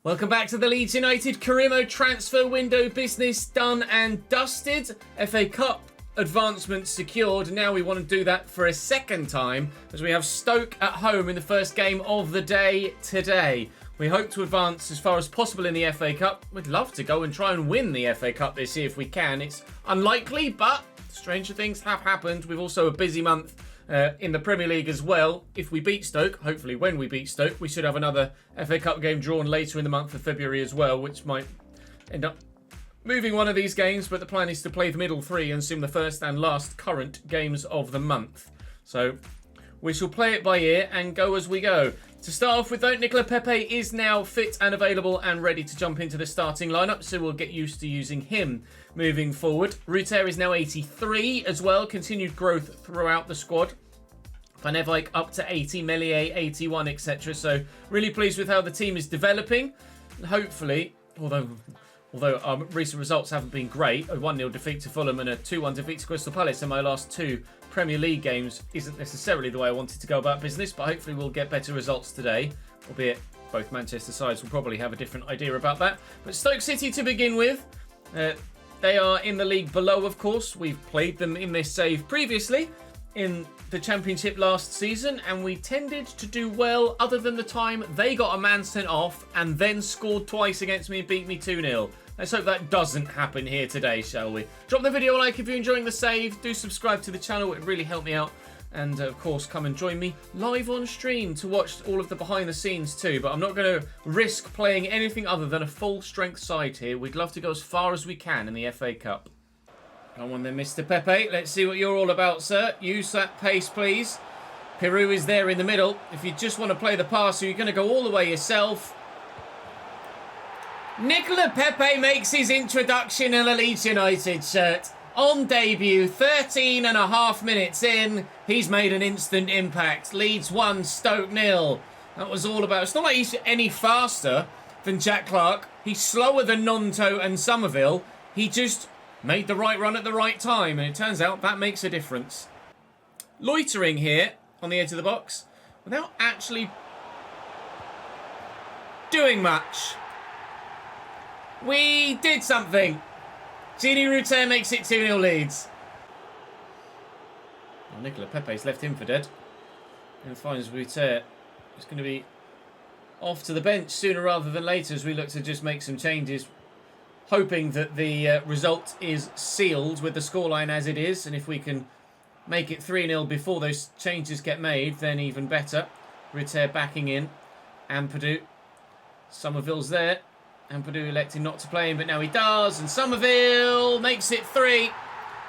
Welcome back to the Leeds United Career Mode transfer window business done and dusted. FA Cup advancement secured. Now we want to do that for a second time as we have Stoke at home in the first game of the day today. We hope to advance as far as possible in the FA Cup. We'd love to go and try and win the FA Cup this year if we can. It's unlikely, but stranger things have happened. We've also a busy month in the Premier League as well. If we beat Stoke, hopefully when we beat Stoke, we should have another FA Cup game drawn later in the month of February as well, which might end up moving one of these games, but the plan is to play the middle three and sim the first and last current games of the month. So we shall play it by ear and go as we go. To start off with though, Nicolas Pepe is now fit and available and ready to jump into the starting lineup, so we'll get used to using him moving forward. Ruter is now 83 as well, continued growth throughout the squad. Van Ewijk up to 80, Melier 81, etc. So really pleased with how the team is developing. Hopefully, although our recent results haven't been great, a 1-0 defeat to Fulham and a 2-1 defeat to Crystal Palace in my last two Premier League games isn't necessarily the way I wanted to go about business, but hopefully we'll get better results today, albeit both Manchester sides will probably have a different idea about that. But Stoke City to begin with, they are in the league below, of course. We've played them in this save previously in the Championship last season, and we tended to do well other than the time they got a man sent off and then scored twice against me and beat me 2-0. Let's hope that doesn't happen here today, shall we? Drop the video a like if you're enjoying the save. Do subscribe to the channel, it would really help me out. And of course, come and join me live on stream to watch all of the behind the scenes too. But I'm not going to risk playing anything other than a full strength side here. We'd love to go as far as we can in the FA Cup. Come on then, Mr. Pepe. Let's see what you're all about, sir. Use that pace, please. Peru is there in the middle. If you just want to play the pass, so you're going to go all the way yourself. Nicolas Pepe makes his introduction in a Leeds United shirt. On debut, 13 and a half minutes in, he's made an instant impact. Leeds 1, Stoke 0. That was all about... It's not like he's any faster than Jack Clark. He's slower than Nonto and Somerville. He just made the right run at the right time, and it turns out that makes a difference. Loitering here on the edge of the box without actually doing much. We did something. Gini Ruter makes it 2-0 Leeds. Well, Nicolas Pepe's left him for dead. And finds Ruter. It's going to be off to the bench sooner rather than later as we look to just make some changes. Hoping that the result is sealed with the scoreline as it is. And if we can make it 3-0 before those changes get made, then even better. Ruter backing in. Ampadu. Somerville's there. Ampadu electing not to play him, but now he does. And Somerville makes it 3.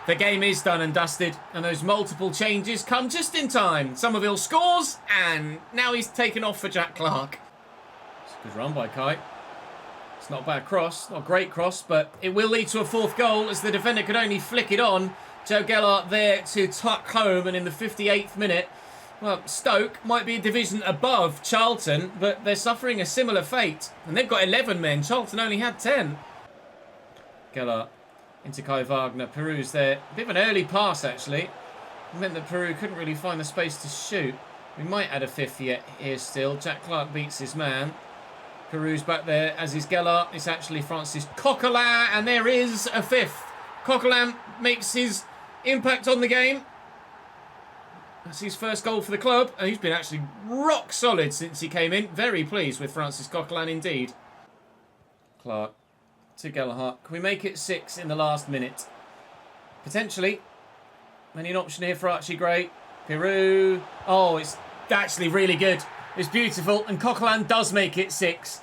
The game is done and dusted. And those multiple changes come just in time. Somerville scores. And now he's taken off for Jack Clark. It's a good run by Kai. It's not a bad cross. Not a great cross, but it will lead to a fourth goal as the defender could only flick it on. Joe Gellart there to tuck home. And in the 58th minute, well, Stoke might be a division above Charlton, but they're suffering a similar fate. And they've got 11 men. Charlton only had 10. Gellart into Kai Wagner. Peru's there. A bit of an early pass, actually. It meant that Peru couldn't really find the space to shoot. We might add a fifth yet here still. Jack Clark beats his man. Peru's back there, as is Gellart. It's actually Francis Coquelin, and there is a fifth. Coquelin makes his impact on the game. That's his first goal for the club, and he's been actually rock solid since he came in. Very pleased with Francis Coquelin indeed. Clark to Gellart. Can we make it 6 in the last minute? Potentially. Maybe an option here for Archie Gray. Peru. Oh, it's actually really good. It's beautiful, and Coquelin does make it 6.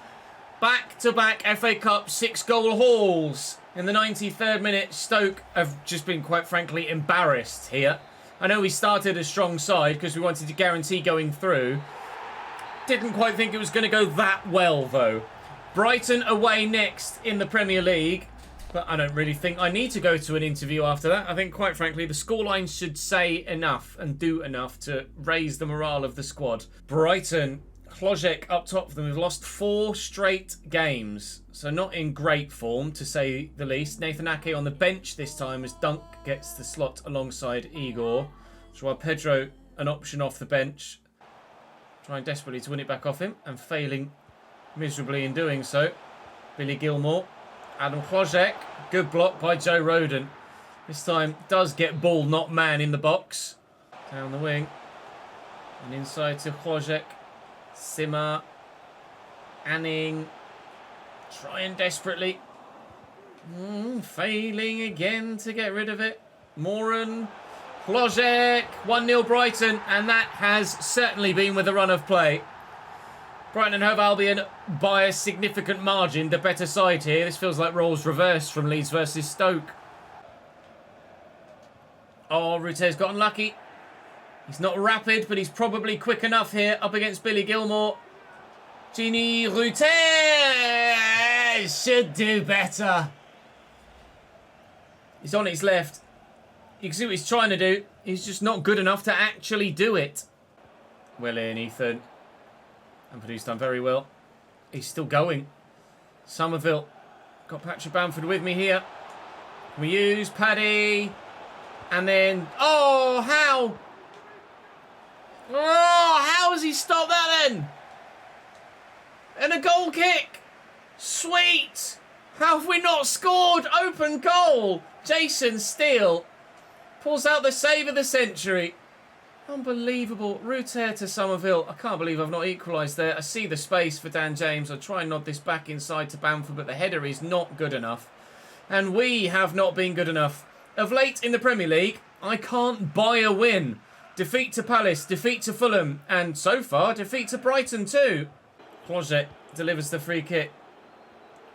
Back-to-back FA Cup 6-goal hauls. In the 93rd minute, Stoke have just been, quite frankly, embarrassed here. I know we started a strong side because we wanted to guarantee going through. Didn't quite think it was going to go that well, though. Brighton away next in the Premier League. But I don't really think I need to go to an interview after that. I think, quite frankly, the scoreline should say enough and do enough to raise the morale of the squad. Brighton, Hlojek up top for them. We've lost 4 straight games. So not in great form, to say the least. Nathan Ake on the bench this time as Dunk gets the slot alongside Igor. Joao Pedro, an option off the bench. Trying desperately to win it back off him and failing miserably in doing so. Billy Gilmore. Adam Wojciech. Good block by Joe Rodon. This time does get ball, not man, in the box. Down the wing. And inside to Wojciech. Simmer. Anning. Trying desperately. Failing again to get rid of it. Moran. Wojciech. 1-0 Brighton. And that has certainly been with a run of play. Brighton and Hove Albion by a significant margin, the better side here. This feels like roles reversed from Leeds versus Stoke. Oh, Rute's got unlucky. He's not rapid, but he's probably quick enough here up against Billy Gilmore. Gini Rute should do better. He's on his left. You can see what he's trying to do. He's just not good enough to actually do it. Well in, Ethan. Ampadu's done very well. He's still going. Somerville. Got Patrick Bamford with me here. We use Paddy. And then... Oh, how? Oh, how has he stopped that then? And a goal kick. Sweet. How have we not scored? Open goal. Jason Steele pulls out the save of the century. Unbelievable. Ruter to Somerville. I can't believe I've not equalised there. I see the space for Dan James. I'll try and nod this back inside to Bamford, but the header is not good enough. And we have not been good enough. Of late in the Premier League, I can't buy a win. Defeat to Palace, defeat to Fulham, and so far, defeat to Brighton too. Closet delivers the free kick.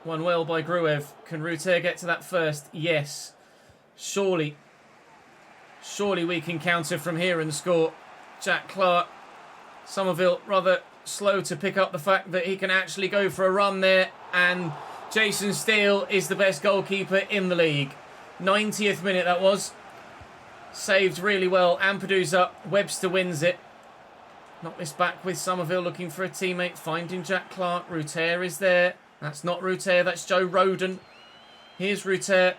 Won well by Gruev. Can Ruter get to that first? Yes. Surely we can counter from here and score. Jack Clark. Somerville rather slow to pick up the fact that he can actually go for a run there. And Jason Steele is the best goalkeeper in the league. 90th minute that was. Saved really well. Ampadu's up. Webster wins it. Knock this back with Somerville looking for a teammate. Finding Jack Clark. Ruter is there. That's not Ruter. That's Joe Rodon. Here's Ruter.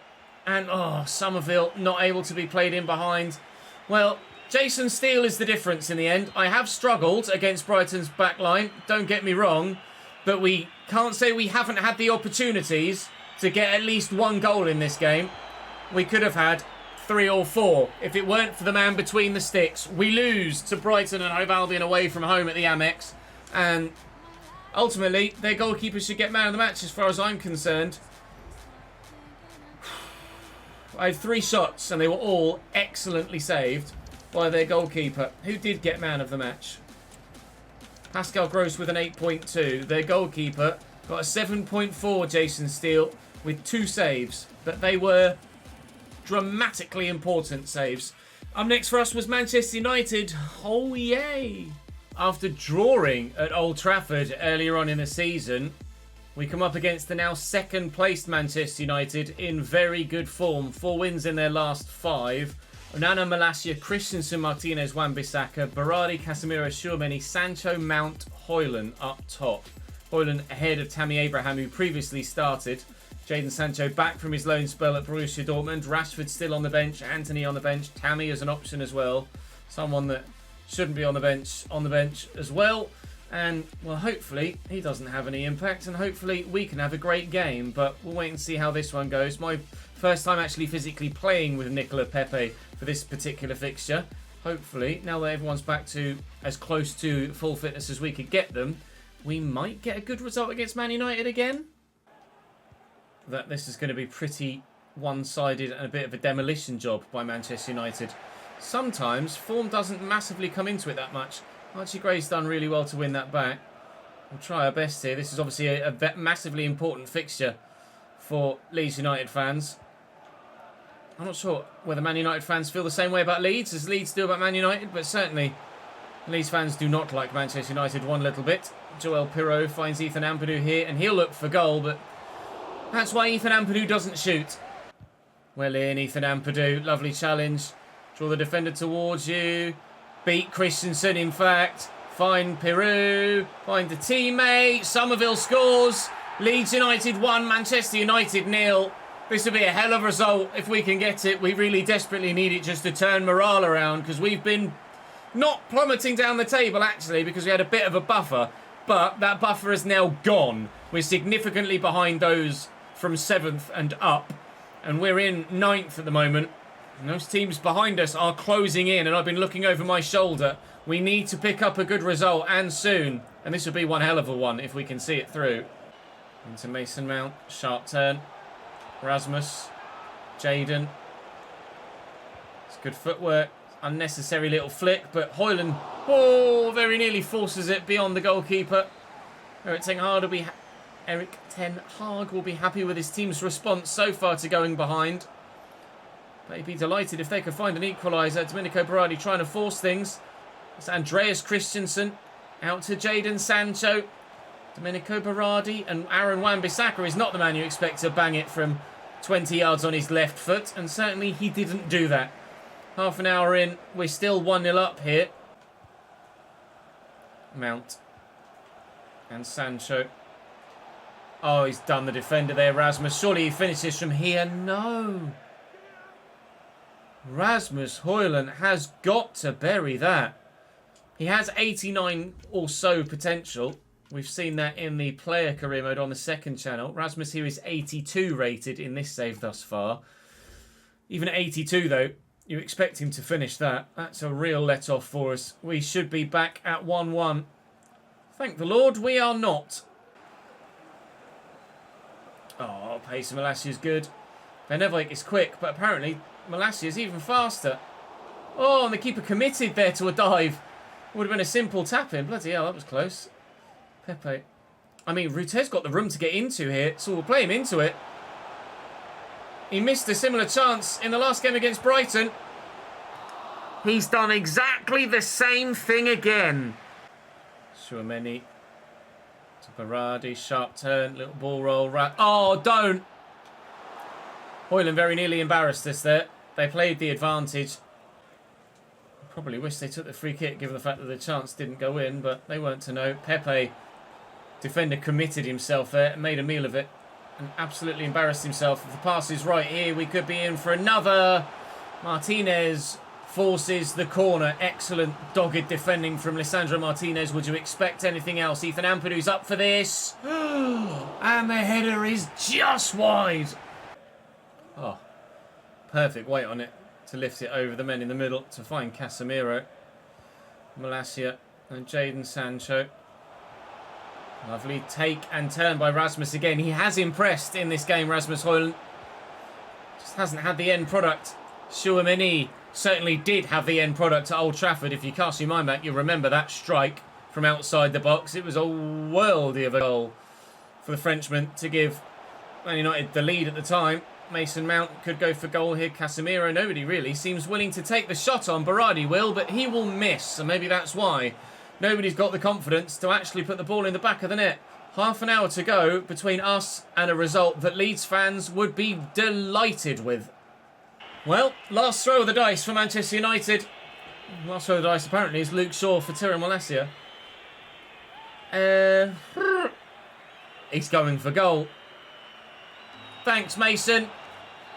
And, Somerville not able to be played in behind. Well, Jason Steele is the difference in the end. I have struggled against Brighton's back line, don't get me wrong, but we can't say we haven't had the opportunities to get at least one goal in this game. We could have had 3 or 4 if it weren't for the man between the sticks. We lose to Brighton and Hove Albion away from home at the Amex. And ultimately, their goalkeeper should get man of the match as far as I'm concerned. I had 3 shots and they were all excellently saved by their goalkeeper, who did get man of the match. Pascal Gross with an 8.2. Their goalkeeper got a 7.4, Jason Steele, with 2 saves. But they were dramatically important saves. Up next for us was Manchester United. Oh, yay! After drawing at Old Trafford earlier on in the season, we come up against the now second-placed Manchester United in very good form. 4 wins in their last 5. Onana, Malacia, Christensen, Martinez, Wan-Bissaka, Berardi, Casemiro, Tchouaméni, Sancho, Mount, Højlund up top. Højlund ahead of Tammy Abraham, who previously started. Jadon Sancho back from his loan spell at Borussia Dortmund. Rashford still on the bench. Anthony on the bench. Tammy as an option as well. Someone that shouldn't be on the bench as well. And, well, hopefully he doesn't have any impact, and hopefully we can have a great game. But we'll wait and see how this one goes. My first time actually physically playing with Nicola Pepe for this particular fixture. Hopefully, now that everyone's back to as close to full fitness as we could get them, we might get a good result against Man United again. That this is going to be pretty one-sided and a bit of a demolition job by Manchester United. Sometimes form doesn't massively come into it that much. Archie Gray's done really well to win that back. We'll try our best here. This is obviously a massively important fixture for Leeds United fans. I'm not sure whether Man United fans feel the same way about Leeds as Leeds do about Man United, but certainly Leeds fans do not like Manchester United one little bit. Joel Pirot finds Ethan Ampadu here, and he'll look for goal, but that's why Ethan Ampadu doesn't shoot. Well in, Ethan Ampadu. Lovely challenge. Draw the defender towards you. Beat Christensen, in fact. Find Pirou. Find the teammate. Somerville scores. Leeds United 1, Manchester United 0. This would be a hell of a result if we can get it. We really desperately need it just to turn morale around, because we've been not plummeting down the table, actually, because we had a bit of a buffer. But that buffer is now gone. We're significantly behind those from 7th and up. And we're in 9th at the moment. And those teams behind us are closing in. And I've been looking over my shoulder. We need to pick up a good result, and soon. And this would be one hell of a one if we can see it through. Into Mason Mount. Sharp turn. Rasmus. Jayden. It's good footwork. Unnecessary little flick. But Højlund, very nearly forces it beyond the goalkeeper. Erik Ten Hag will be happy with his team's response so far to going behind. But he'd be delighted if they could find an equaliser. Domenico Berardi trying to force things. It's Andreas Christensen out to Jadon Sancho. Domenico Berardi, and Aaron Wan-Bissaka is not the man you expect to bang it from 20 yards on his left foot, and certainly he didn't do that. Half an hour in, we're still 1-0 up here. Mount and Sancho. Oh, he's done the defender there, Rasmus. Surely he finishes from here. No. Rasmus Højlund has got to bury that. He has 89 or so potential. We've seen that in the player career mode on the second channel. Rasmus here is 82 rated in this save thus far. Even at 82 though, you expect him to finish that. That's a real let-off for us. We should be back at 1-1. Thank the Lord we are not. Oh, pace of Malacia is good. Van Nevelijk is quick, but apparently Malacia is even faster. Oh, and the keeper committed there to a dive. Would have been a simple tap-in. Bloody hell, that was close. Pepe. I mean, Rute's got the room to get into here, so we'll play him into it. He missed a similar chance in the last game against Brighton. He's done exactly the same thing again. Tchouaméni to Berardi, sharp turn, little ball roll. Oh, don't! Højlund very nearly embarrassed us there. They played the advantage. Probably wish they took the free kick given the fact that the chance didn't go in, but they weren't to know. Pepe, defender, committed himself there and made a meal of it and absolutely embarrassed himself. If the pass is right here, we could be in for another. Martinez forces the corner. Excellent dogged defending from Lisandro Martinez. Would you expect anything else? Ethan Ampadu's up for this. And the header is just wide. Oh, perfect weight on it to lift it over the men in the middle to find Casemiro. Malacia and Jadon Sancho. Lovely take and turn by Rasmus again. He has impressed in this game, Rasmus Højlund. Just hasn't had the end product. Tchouaméni certainly did have the end product at Old Trafford. If you cast your mind back, you'll remember that strike from outside the box. It was a worldie of a goal for the Frenchman to give Man United the lead at the time. Mason Mount could go for goal here. Casemiro, nobody really seems willing to take the shot on. Berardi will, but he will miss. And maybe that's why nobody's got the confidence to actually put the ball in the back of the net. Half an hour to go between us and a result that Leeds fans would be delighted with. Well, last throw of the dice for Manchester United. Last throw of the dice apparently is Luke Shaw for Tyrone Malacia. He's going for goal. Thanks, Mason.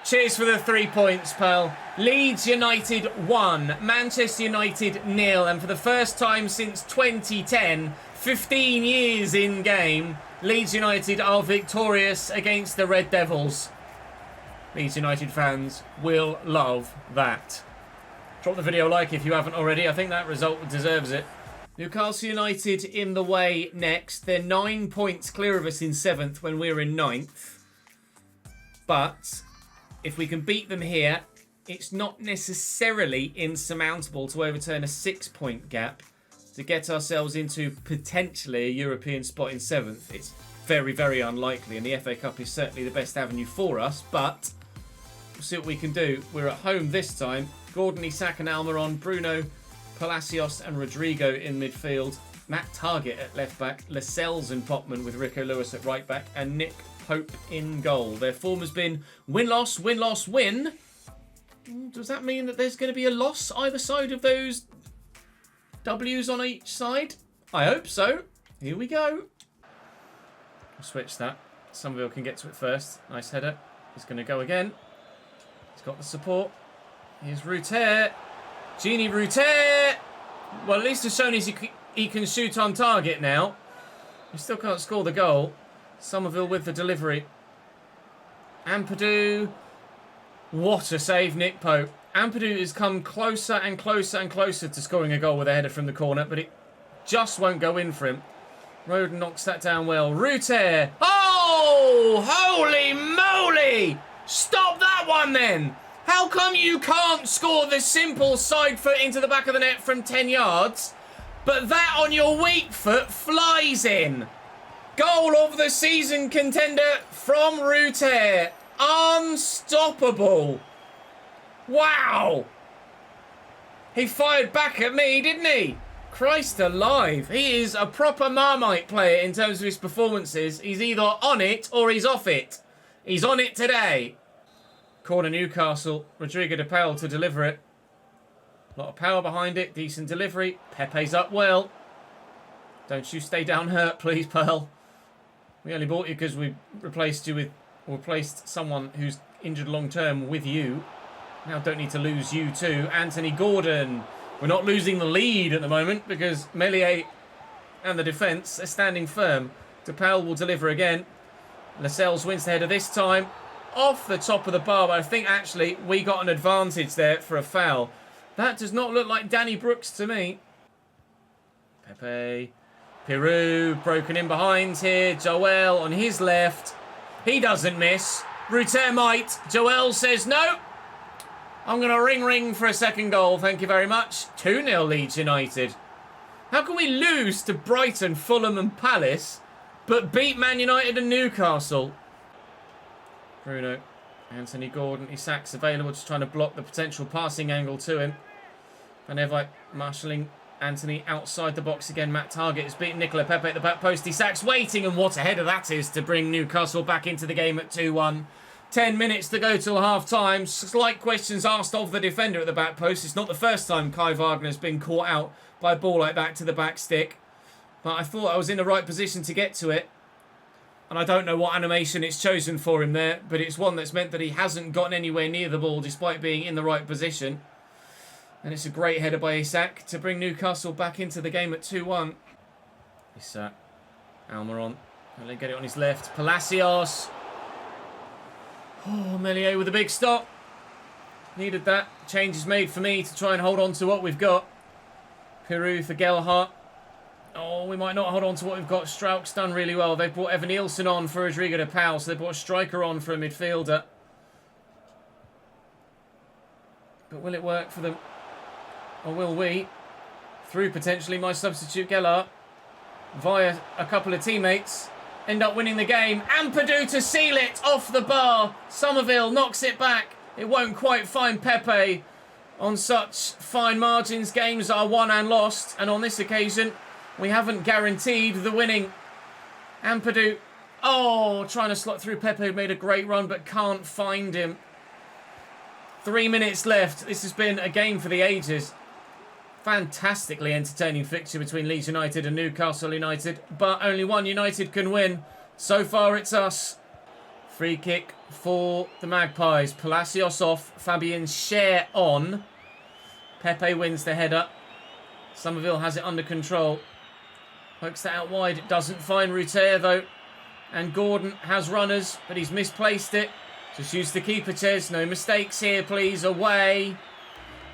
Cheers for the 3 points, pal. Leeds United 1, Manchester United 0, and for the first time since 2010, 15 years in game, Leeds United are victorious against the Red Devils. Leeds United fans will love that. Drop the video a like if you haven't already. I think that result deserves it. Newcastle United in the way next. They're 9 points clear of us in 7th when we're in 9th. But if we can beat them here, it's not necessarily insurmountable to overturn a 6-point gap to get ourselves into potentially a European spot in 7th. It's very, very unlikely, and the FA Cup is certainly the best avenue for us, but we'll see what we can do. We're at home this time. Gordon, Isak and Almiron, Bruno, Palacios and Rodrigo in midfield. Matt Targett at left back, Lascelles and Popman with Rico Lewis at right back, and Nick Pope in goal. Their form has been win-loss, win-loss, win. Does that mean that there's going to be a loss either side of those W's on each side? I hope so. Here we go. I'll switch that. Somerville can get to it first. Nice header. He's going to go again. He's got the support. Here's Ruter. Gini Ruter. Well, at least as soon as he can shoot on target now. We still can't score the goal. Somerville with the delivery. Ampadu. What a save, Nick Pope. Ampadu has come closer and closer and closer to scoring a goal with a header from the corner, but it just won't go in for him. Roden knocks that down well. Ruter. Oh, holy moly! Stop that one then! How come you can't score the simple side foot into the back of the net from 10 yards, but that on your weak foot flies in? Goal of the season contender from Ruter. Unstoppable. Wow. He fired back at me, didn't he? Christ alive. He is a proper Marmite player in terms of his performances. He's either on it or he's off it. He's on it today. Corner Newcastle. Rodrigo de Paul to deliver it. A lot of power behind it. Decent delivery. Pepe's up well. Don't you stay down hurt, please, Pearl. We only bought you because we replaced someone who's injured long term with you. Now don't need to lose you too. Anthony Gordon. We're not losing the lead at the moment because Meslier and the defence are standing firm. DePaul will deliver again. Lascelles wins the header this time. Off the top of the bar, but I think actually we got an advantage there for a foul. That does not look like Danny Brooks to me. Pepe. Peru broken in behind here. Joel on his left. He doesn't miss. Ruter might. Joel says no. I'm going to ring for a second goal. Thank you very much. 2-0 Leeds United. How can we lose to Brighton, Fulham and Palace, but beat Man United and Newcastle? Bruno. Anthony Gordon. Isak's available, just trying to block the potential passing angle to him. Van Evite marshalling Anthony outside the box again. Matt Target has beaten Nicola Pepe at the back post. Isak's waiting, and what a header that is to bring Newcastle back into the game at 2-1. 10 minutes to go till half-time. Slight questions asked of the defender at the back post. It's not the first time Kai Wagner's been caught out by a ball like that to the back stick. But I thought I was in the right position to get to it. And I don't know what animation it's chosen for him there, but it's one that's meant that he hasn't gotten anywhere near the ball despite being in the right position. And it's a great header by Isak to bring Newcastle back into the game at 2-1. Isak. Almiron. Will they get it on his left? Palacios. Oh, Meslier with a big stop. Needed that. Change is made for me to try and hold on to what we've got. Peru for Gelhardt. Oh, we might not hold on to what we've got. Strauch's done really well. They've brought Evan Nielsen on for Rodrigo de Paul, so they brought a striker on for a midfielder. But will it work for them? Or will we? Through potentially my substitute Gelhardt. Via a couple of teammates. End up winning the game. Ampadu to seal it off the bar. Somerville knocks it back. It won't quite find Pepe. On such fine margins, games are won and lost. And on this occasion, we haven't guaranteed the winning. Ampadu. Oh, trying to slot through Pepe, who made a great run but can't find him. 3 minutes left. This has been a game for the ages. Fantastically entertaining fixture between Leeds United and Newcastle United, but only one United can win. So far it's us. Free kick for the Magpies. Palacios off, Fabian Schär on. Pepe wins the header. Somerville has it under control. Pokes that out wide. It doesn't find Ruter though. And Gordon has runners, but he's misplaced it. Just use the keeper, Ches. No mistakes here, please. Away.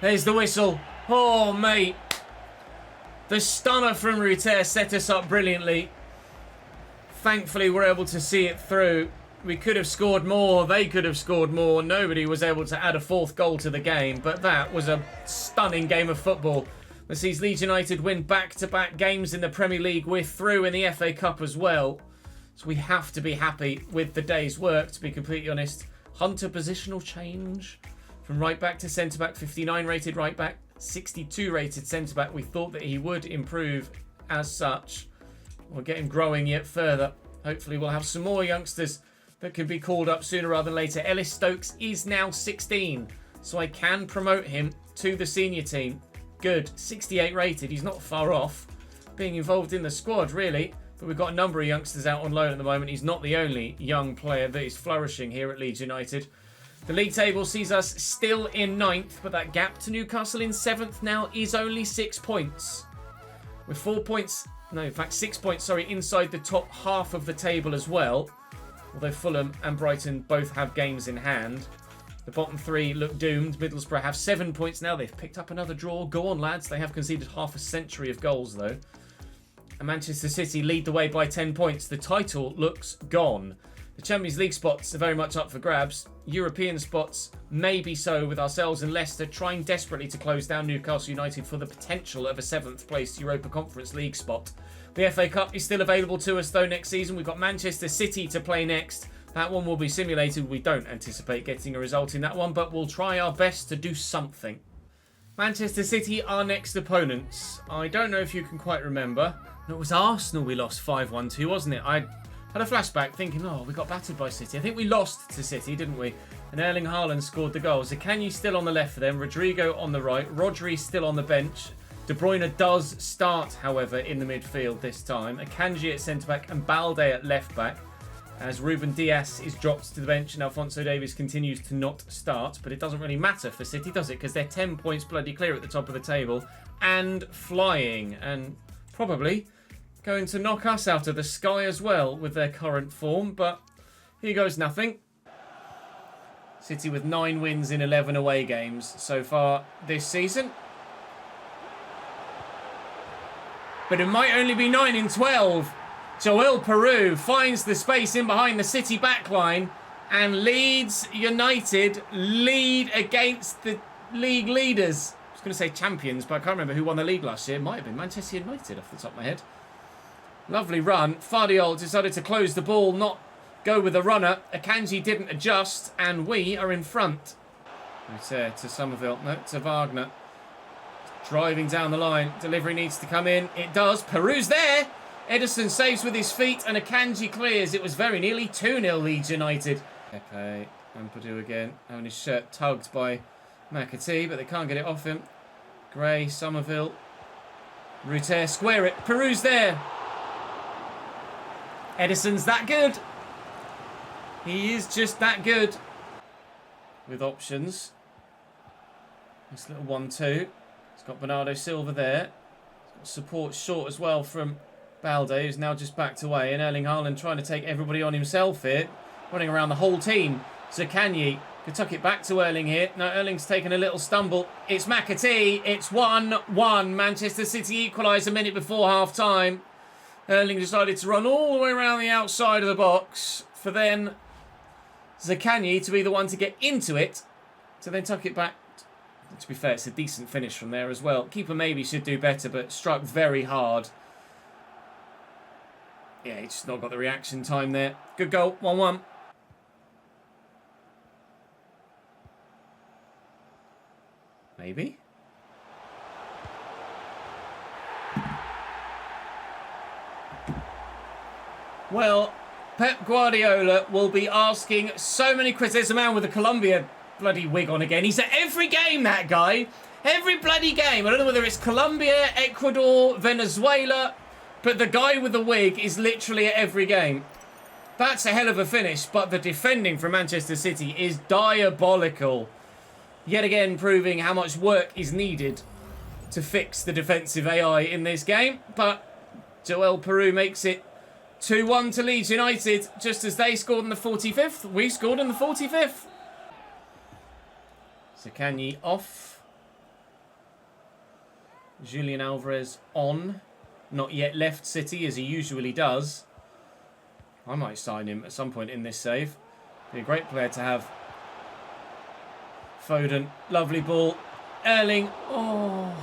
There's the whistle. Oh, mate. The stunner from Ruter set us up brilliantly. Thankfully, we're able to see it through. We could have scored more. They could have scored more. Nobody was able to add a fourth goal to the game. But that was a stunning game of football. That sees Leeds United win back-to-back games in the Premier League. We're through in the FA Cup as well. So we have to be happy with the day's work, to be completely honest. Hunter positional change from right back to centre back. 59 rated right back. 62 rated centre-back. We thought that he would improve as such. We'll get him growing yet further. Hopefully we'll have some more youngsters that can be called up sooner rather than later. Ellis Stokes is now 16, so I can promote him to the senior team. Good. 68 rated. He's not far off being involved in the squad, really. But we've got a number of youngsters out on loan at the moment. He's not the only young player that is flourishing here at Leeds United. The league table sees us still in 9th, but that gap to Newcastle in 7th now is only 6 points. We're 4 points No, in fact, 6 points, sorry, inside the top half of the table as well. Although Fulham and Brighton both have games in hand. The bottom three look doomed. Middlesbrough have 7 points now. They've picked up another draw. Go on, lads. They have conceded half a century of goals, though. And Manchester City lead the way by 10 points. The title looks gone. The Champions League spots are very much up for grabs. European spots maybe so, with ourselves and Leicester trying desperately to close down Newcastle United for the potential of a 7th place Europa Conference League spot. The FA Cup is still available to us though next season. We've got Manchester City to play next. That one will be simulated. We don't anticipate getting a result in that one, but we'll try our best to do something. Manchester City, our next opponents. I don't know if you can quite remember. No, it was Arsenal we lost 5-1 to, wasn't it? I had a flashback thinking, oh, we got battered by City. I think we lost to City, didn't we? And Erling Haaland scored the goal. Zaccagni still on the left for them. Rodrigo on the right. Rodri still on the bench. De Bruyne does start, however, in the midfield this time. Akanji at centre-back and Balde at left-back. As Ruben Dias is dropped to the bench and Alphonso Davies continues to not start. But it doesn't really matter for City, does it? Because they're 10 points bloody clear at the top of the table. And flying. And probably going to knock us out of the sky as well with their current form. But here goes nothing. City with 9 wins in 11 away games so far this season. But it might only be 9 in 12. Joel Peru finds the space in behind the City backline. And Leeds United lead against the league leaders. I was going to say champions, but I can't remember who won the league last year. It might have been Manchester United off the top of my head. Lovely run. Fardiol decided to close the ball, not go with the runner. Akanji didn't adjust, and we are in front. It's to Somerville. No, to Wagner. Driving down the line. Delivery needs to come in. It does. Peru's there. Ederson saves with his feet, and Akanji clears. It was very nearly 2-0 Leeds United. Pepe and Purdue again. Having his shirt tugged by McAtee, but they can't get it off him. Gray, Somerville. Ruter, square it. Peru's there. Ederson's that good. He is just that good. With options. This little 1-2. He's got Bernardo Silva there. He's got support short as well from Balde, who's now just backed away. And Erling Haaland trying to take everybody on himself here. Running around the whole team. Zaccagni could tuck it back to Erling here. No, Erling's taken a little stumble. It's McAtee. It's 1-1. Manchester City equalise a minute before half-time. Erling decided to run all the way around the outside of the box for then Zaccagni to be the one to get into it, to then tuck it back. To be fair, it's a decent finish from there as well. Keeper maybe should do better, but struck very hard. Yeah, he's just not got the reaction time there. Good goal, 1-1. Maybe. Well, Pep Guardiola will be asking so many questions. There's a man with a Colombia bloody wig on again. He's at every game, that guy. Every bloody game. I don't know whether it's Colombia, Ecuador, Venezuela, but the guy with the wig is literally at every game. That's a hell of a finish, but the defending from Manchester City is diabolical. Yet again, proving how much work is needed to fix the defensive AI in this game. But Joel Peru makes it 2-1 to Leeds United, just as they scored in the 45th. We scored in the 45th. Zaccagni off. Julian Alvarez on. Not yet left City, as he usually does. I might sign him at some point in this save. Be a great player to have. Foden, lovely ball. Erling, oh.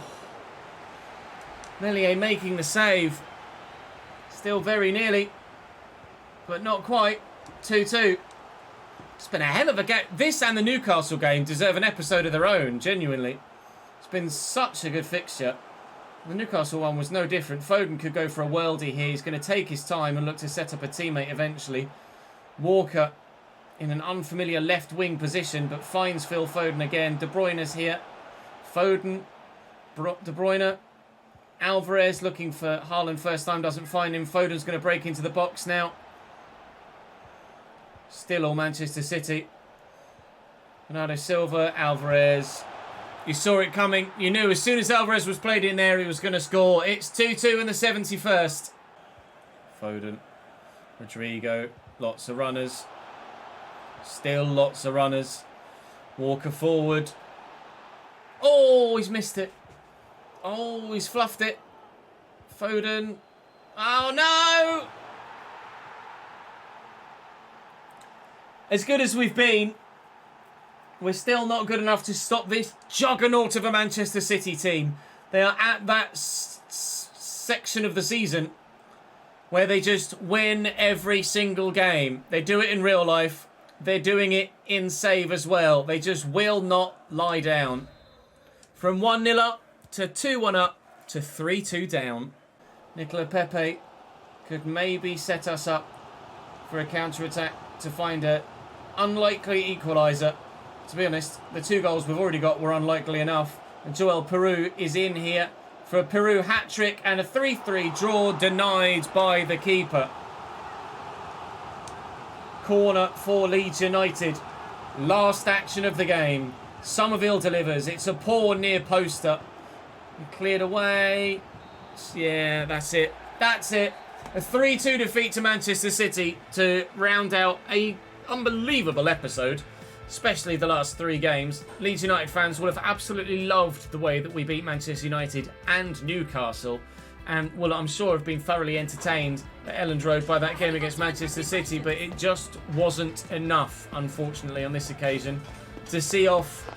Meslier making the save. Still very nearly, but not quite. 2-2. It's been a hell of a game. This and the Newcastle game deserve an episode of their own, genuinely. It's been such a good fixture. The Newcastle one was no different. Foden could go for a worldie here. He's going to take his time and look to set up a teammate eventually. Walker in an unfamiliar left wing position, but finds Phil Foden again. De Bruyne's here. Foden, De Bruyne. Alvarez looking for Haaland first time, doesn't find him. Foden's going to break into the box now. Still all Manchester City. Bernardo Silva, Alvarez. You saw it coming. You knew as soon as Alvarez was played in there, he was going to score. It's 2-2 in the 71st. Foden. Rodrigo. Lots of runners. Still lots of runners. Walker forward. Oh, he's missed it. Oh, he's fluffed it. Foden. Oh, no! As good as we've been, we're still not good enough to stop this juggernaut of a Manchester City team. They are at that section of the season where they just win every single game. They do it in real life. They're doing it in save as well. They just will not lie down. From 1-0 up to 2-1 up to 3-2 down. Nicola Pepe could maybe set us up for a counter-attack to find an unlikely equaliser. To be honest, the 2 goals we've already got were unlikely enough. And Joel Peru is in here for a Peru hat-trick and a 3-3 draw denied by the keeper. Corner for Leeds United. Last action of the game. Somerville delivers. It's a poor near poster. Cleared away. Yeah, that's it. That's it. A 3-2 defeat to Manchester City to round out a unbelievable episode, especially the last 3 games. Leeds United fans will have absolutely loved the way that we beat Manchester United and Newcastle, and well, I'm sure have been thoroughly entertained at Elland Road by that game against Manchester City, but it just wasn't enough, unfortunately, on this occasion to see off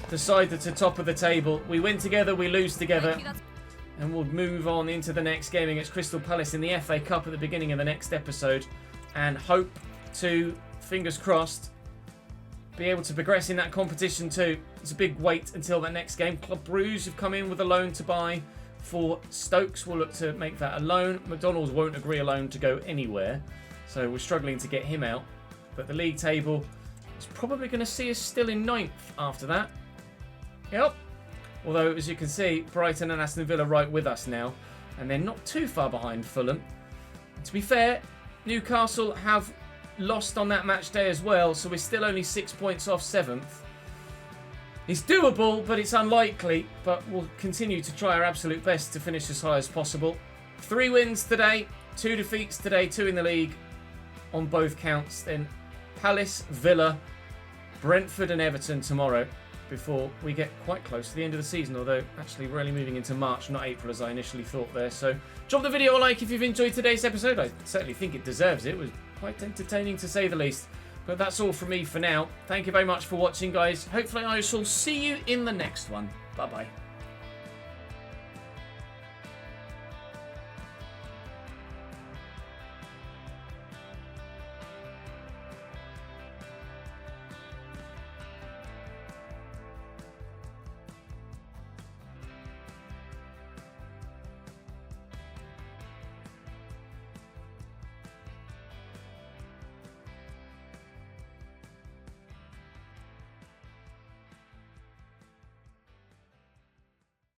the side that's at the top of the table. We win together, we lose together. And we'll move on into the next game against Crystal Palace in the FA Cup at the beginning of the next episode. And hope to, fingers crossed, be able to progress in that competition too. It's a big wait until that next game. Club Brugge have come in with a loan to buy for Stokes. We'll look to make that a loan. McDonald's won't agree a loan to go anywhere. So we're struggling to get him out. But the league table is probably going to see us still in 9th after that. Yep. Although, as you can see, Brighton and Aston Villa right with us now. And they're not too far behind Fulham. To be fair, Newcastle have lost on that match day as well. So we're still only 6 points off 7th. It's doable, but it's unlikely. But we'll continue to try our absolute best to finish as high as possible. 3 wins today. 2 defeats today. 2 in the league on both counts. Then Palace, Villa, Brentford and Everton tomorrow, before we get quite close to the end of the season, although actually we're only moving into March, not April as I initially thought there. So drop the video a like if you've enjoyed today's episode. I certainly think it deserves it. It was quite entertaining to say the least. But that's all from me for now. Thank you very much for watching, guys. Hopefully I shall see you in the next one. Bye-bye.